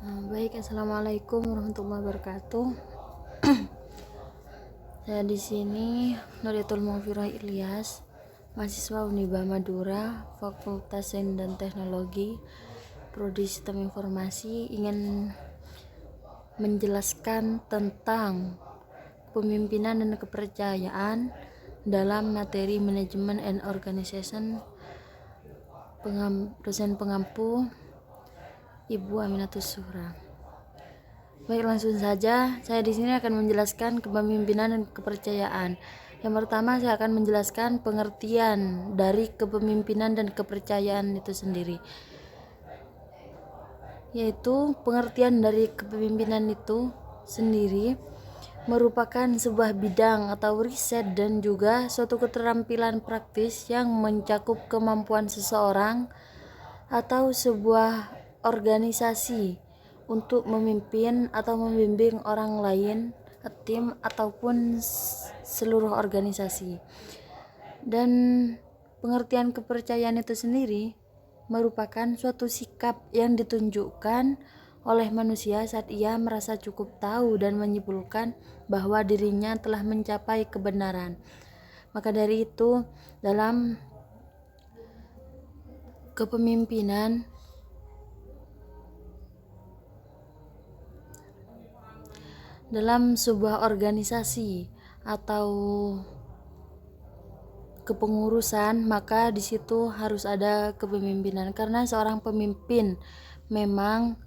Baik, assalamualaikum warahmatullahi wabarakatuh. Saya di sini Nuriatul Mughfirah Ilyas, mahasiswa Uniba Madura, Fakultas Sains dan Teknologi, Prodi Sistem Informasi, ingin menjelaskan tentang kepemimpinan dan kepercayaan dalam materi Management and Organization, dosen pengampu Ibu Aminatus Suhra. Baik, langsung saja. Saya di sini akan menjelaskan kepemimpinan dan kepercayaan. Yang pertama, saya akan menjelaskan pengertian dari kepemimpinan dan kepercayaan itu sendiri. Yaitu pengertian dari kepemimpinan itu sendiri merupakan sebuah bidang atau riset dan juga suatu keterampilan praktis yang mencakup kemampuan seseorang atau sebuah organisasi untuk memimpin atau membimbing orang lain, tim ataupun seluruh organisasi. Dan pengertian kepercayaan itu sendiri merupakan suatu sikap yang ditunjukkan oleh manusia saat ia merasa cukup tahu dan menyimpulkan bahwa dirinya telah mencapai kebenaran. Maka dari itu, dalam kepemimpinan dalam sebuah organisasi atau kepengurusan, maka di situ harus ada kepemimpinan, karena seorang pemimpin memang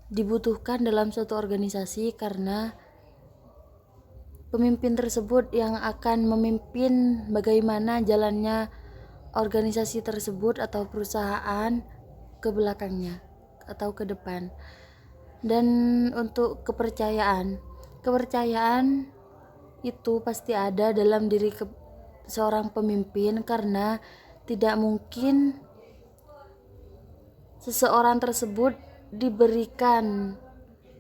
dibutuhkan dalam suatu organisasi, karena pemimpin tersebut yang akan memimpin bagaimana jalannya organisasi tersebut atau perusahaan ke belakangnya atau ke depan. Dan untuk kepercayaan itu pasti ada dalam diri seorang pemimpin, karena tidak mungkin seseorang tersebut diberikan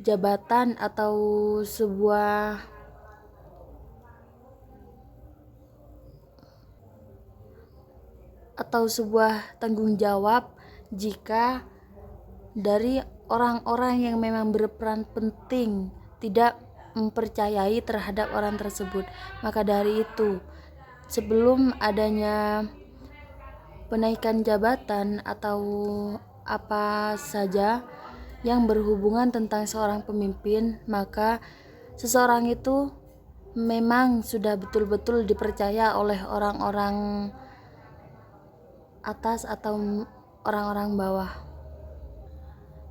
jabatan atau sebuah tanggung jawab jika dari orang-orang yang memang berperan penting tidak mempercayai terhadap orang tersebut. Maka dari itu, sebelum adanya penaikan jabatan atau apa saja yang berhubungan tentang seorang pemimpin, maka seseorang itu memang sudah betul-betul dipercaya oleh orang-orang atas atau orang-orang bawah.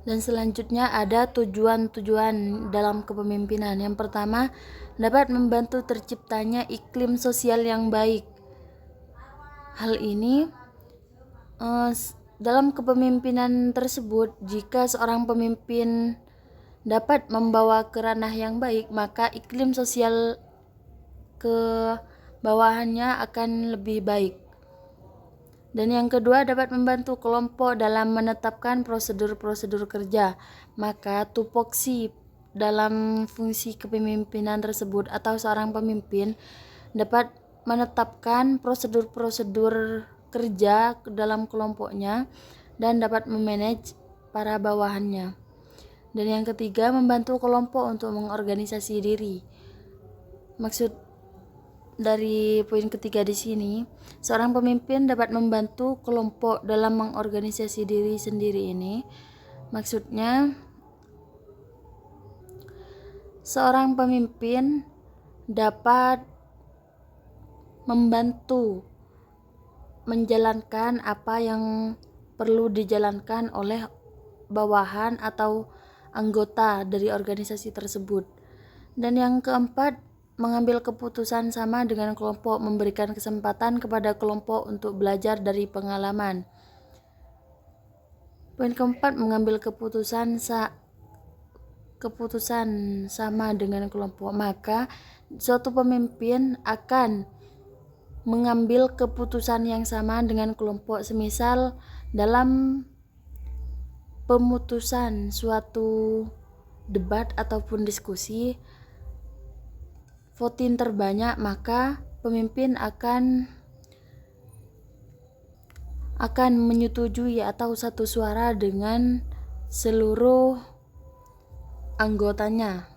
Dan selanjutnya ada tujuan-tujuan dalam kepemimpinan. Yang pertama, dapat membantu terciptanya iklim sosial yang baik. Hal ini dalam kepemimpinan tersebut, jika seorang pemimpin dapat membawa ke ranah yang baik, maka iklim sosial ke bawahannya akan lebih baik. Dan yang kedua, dapat membantu kelompok dalam menetapkan prosedur-prosedur kerja. Maka tupoksi dalam fungsi kepemimpinan tersebut atau seorang pemimpin dapat menetapkan prosedur-prosedur kerja dalam kelompoknya dan dapat memanage para bawahannya. Dan yang ketiga, membantu kelompok untuk mengorganisasi diri. Maksud dari poin ketiga di sini, seorang pemimpin dapat membantu kelompok dalam mengorganisasi diri sendiri ini. Maksudnya, seorang pemimpin dapat membantu menjalankan apa yang perlu dijalankan oleh bawahan atau anggota dari organisasi tersebut. Dan yang keempat, mengambil keputusan sama dengan kelompok, memberikan kesempatan kepada kelompok untuk belajar dari pengalaman. Poin keempat, mengambil keputusan sama dengan kelompok. Maka suatu pemimpin akan mengambil keputusan yang sama dengan kelompok. Semisal dalam pemutusan suatu debat ataupun diskusi, voting terbanyak, maka pemimpin akan menyetujui atau satu suara dengan seluruh anggotanya.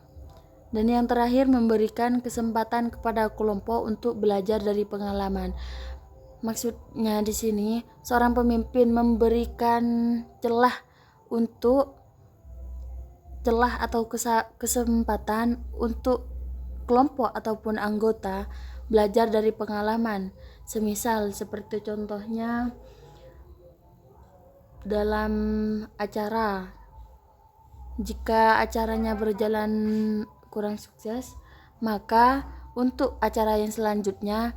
Dan yang terakhir, memberikan kesempatan kepada kelompok untuk belajar dari pengalaman. Maksudnya di sini, seorang pemimpin memberikan celah atau kesempatan untuk kelompok ataupun anggota belajar dari pengalaman. Semisal seperti contohnya dalam acara, jika acaranya berjalan kurang sukses, maka untuk acara yang selanjutnya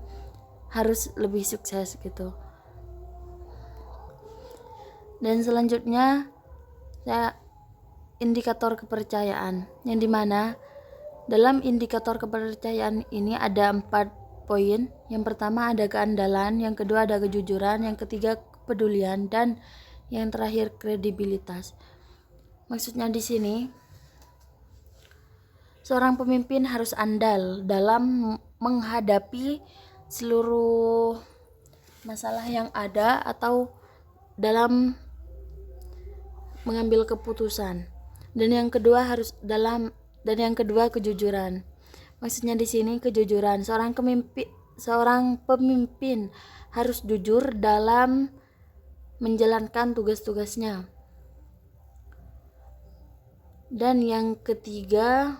harus lebih sukses gitu. Dan selanjutnya indikator kepercayaan, yang dimana dalam indikator kepercayaan ini ada 4 poin. Yang pertama ada keandalan, yang kedua ada kejujuran, yang ketiga kepedulian, dan yang terakhir kredibilitas. Maksudnya di sini, seorang pemimpin harus andal dalam menghadapi seluruh masalah yang ada atau dalam mengambil keputusan. Dan yang kedua kejujuran. Maksudnya di sini kejujuran. Seorang pemimpin harus jujur dalam menjalankan tugas-tugasnya. Dan yang ketiga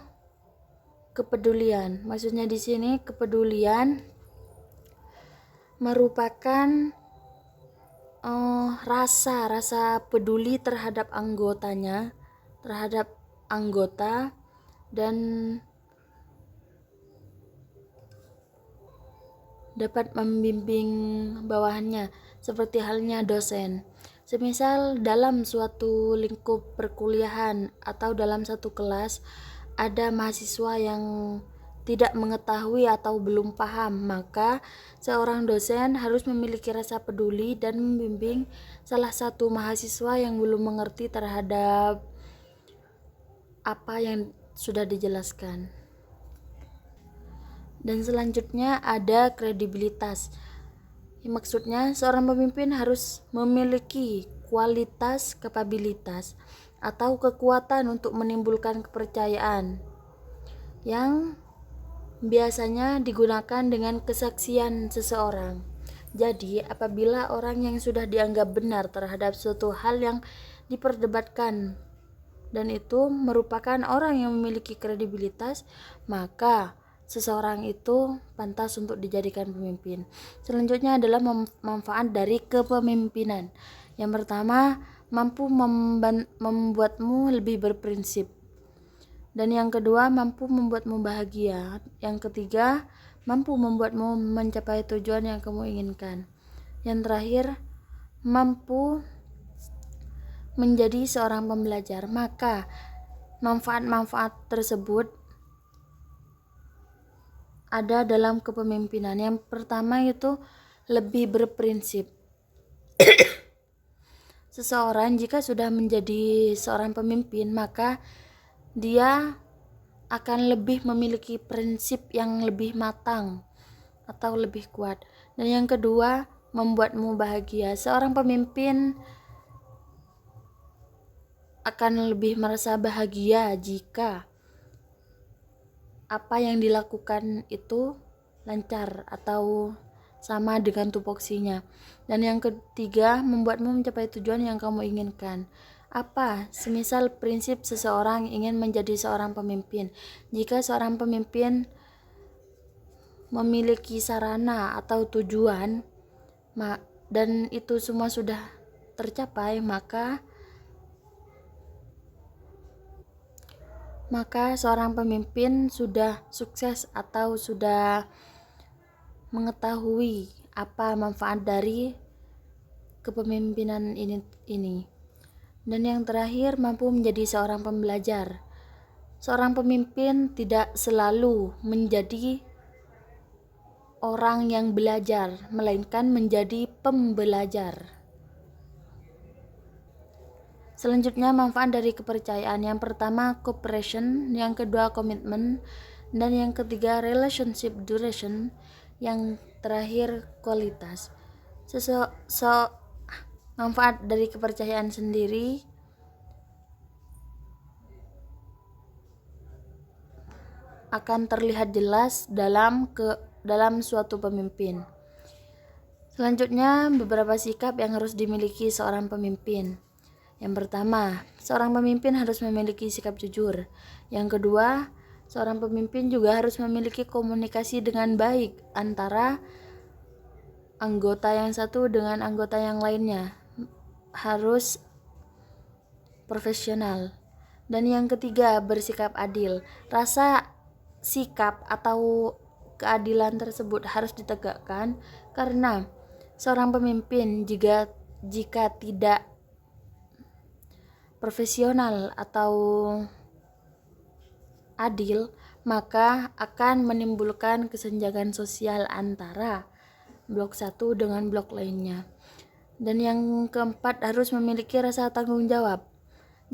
kepedulian. Maksudnya di sini kepedulian merupakan rasa peduli terhadap anggota dan dapat membimbing bawahannya, seperti halnya dosen. Semisal dalam suatu lingkup perkuliahan atau dalam satu kelas ada mahasiswa yang tidak mengetahui atau belum paham, maka seorang dosen harus memiliki rasa peduli dan membimbing salah satu mahasiswa yang belum mengerti terhadap apa yang sudah dijelaskan. Dan selanjutnya ada kredibilitas. Maksudnya seorang pemimpin harus memiliki kualitas, kapabilitas atau kekuatan untuk menimbulkan kepercayaan yang biasanya digunakan dengan kesaksian seseorang. Jadi, apabila orang yang sudah dianggap benar terhadap suatu hal yang diperdebatkan dan itu merupakan orang yang memiliki kredibilitas, maka seseorang itu pantas untuk dijadikan pemimpin. Selanjutnya adalah manfaat dari kepemimpinan. Yang pertama, mampu membuatmu lebih berprinsip. Dan yang kedua, mampu membuatmu bahagia. Yang ketiga, mampu membuatmu mencapai tujuan yang kamu inginkan. Yang terakhir, mampu menjadi seorang pembelajar. Maka manfaat-manfaat tersebut ada dalam kepemimpinan. Yang pertama itu lebih berprinsip. Seseorang jika sudah menjadi seorang pemimpin, maka dia akan lebih memiliki prinsip yang lebih matang atau lebih kuat. Dan yang kedua, membuatmu bahagia. Seorang pemimpin akan lebih merasa bahagia jika apa yang dilakukan itu lancar atau sama dengan tupoksinya. Dan yang ketiga, membuatmu mencapai tujuan yang kamu inginkan. Apa? Semisal prinsip seseorang ingin menjadi seorang pemimpin. Jika seorang pemimpin memiliki sarana atau tujuan dan itu semua sudah tercapai, maka seorang pemimpin sudah sukses atau sudah mengetahui apa manfaat dari kepemimpinan ini. Dan yang terakhir, mampu menjadi seorang pembelajar. Seorang pemimpin tidak selalu menjadi orang yang belajar, melainkan menjadi pembelajar. Selanjutnya, manfaat dari kepercayaan. Yang pertama, cooperation, yang kedua, komitmen, dan yang ketiga, relationship duration, yang terakhir, kualitas. Manfaat dari kepercayaan sendiri akan terlihat jelas dalam suatu pemimpin. Selanjutnya, beberapa sikap yang harus dimiliki seorang pemimpin. Yang pertama, seorang pemimpin harus memiliki sikap jujur. Yang kedua, seorang pemimpin juga harus memiliki komunikasi dengan baik antara anggota yang satu dengan anggota yang lainnya. Harus profesional. Dan yang ketiga, bersikap adil. Rasa sikap atau keadilan tersebut harus ditegakkan karena seorang pemimpin jika tidak profesional atau adil, maka akan menimbulkan kesenjangan sosial antara blok satu dengan blok lainnya. Dan yang keempat, harus memiliki rasa tanggung jawab.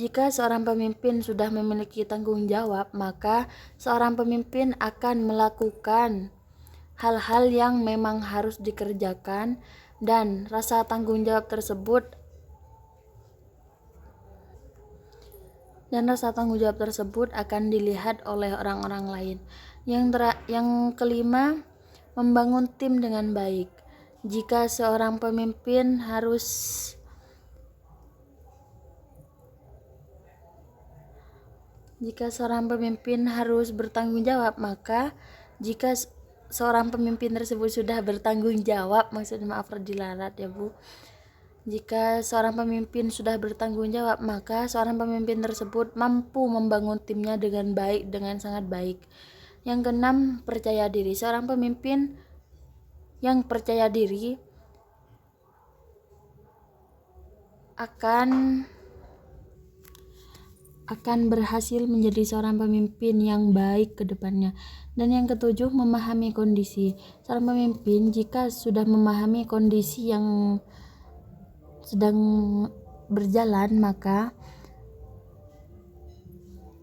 Jika seorang pemimpin sudah memiliki tanggung jawab, maka seorang pemimpin akan melakukan hal-hal yang memang harus dikerjakan, dan rasa tanggung jawab tersebut akan dilihat oleh orang-orang lain. Yang kelima, membangun tim dengan baik. Jika seorang pemimpin harus bertanggung jawab, maka jika seorang pemimpin tersebut sudah bertanggung jawab, jika seorang pemimpin sudah bertanggung jawab, maka seorang pemimpin tersebut mampu membangun timnya dengan baik, dengan sangat baik. Yang keenam, percaya diri. Seorang pemimpin yang percaya diri akan berhasil menjadi seorang pemimpin yang baik ke depannya. Dan yang ketujuh, memahami kondisi. Seorang pemimpin jika sudah memahami kondisi yang sedang berjalan, maka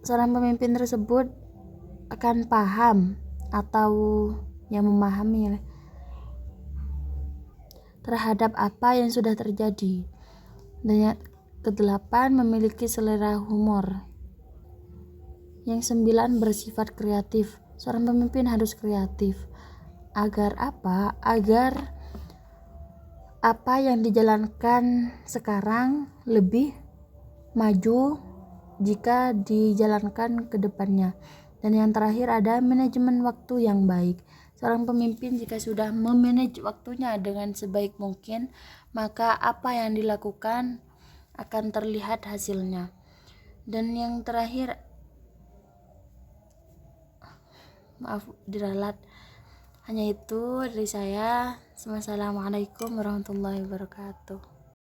seorang pemimpin tersebut akan paham atau yang memahami terhadap apa yang sudah terjadi. Dan yang kedelapan, memiliki selera humor. Yang 9, bersifat kreatif. Seorang pemimpin harus kreatif. Agar apa? Agar apa yang dijalankan sekarang lebih maju jika dijalankan ke depannya. Dan yang terakhir ada manajemen waktu yang baik. Seorang pemimpin jika sudah memanage waktunya dengan sebaik mungkin, maka apa yang dilakukan akan terlihat hasilnya. Dan yang terakhir, maaf diralat, hanya itu dari saya. Wassalamualaikum warahmatullahi wabarakatuh.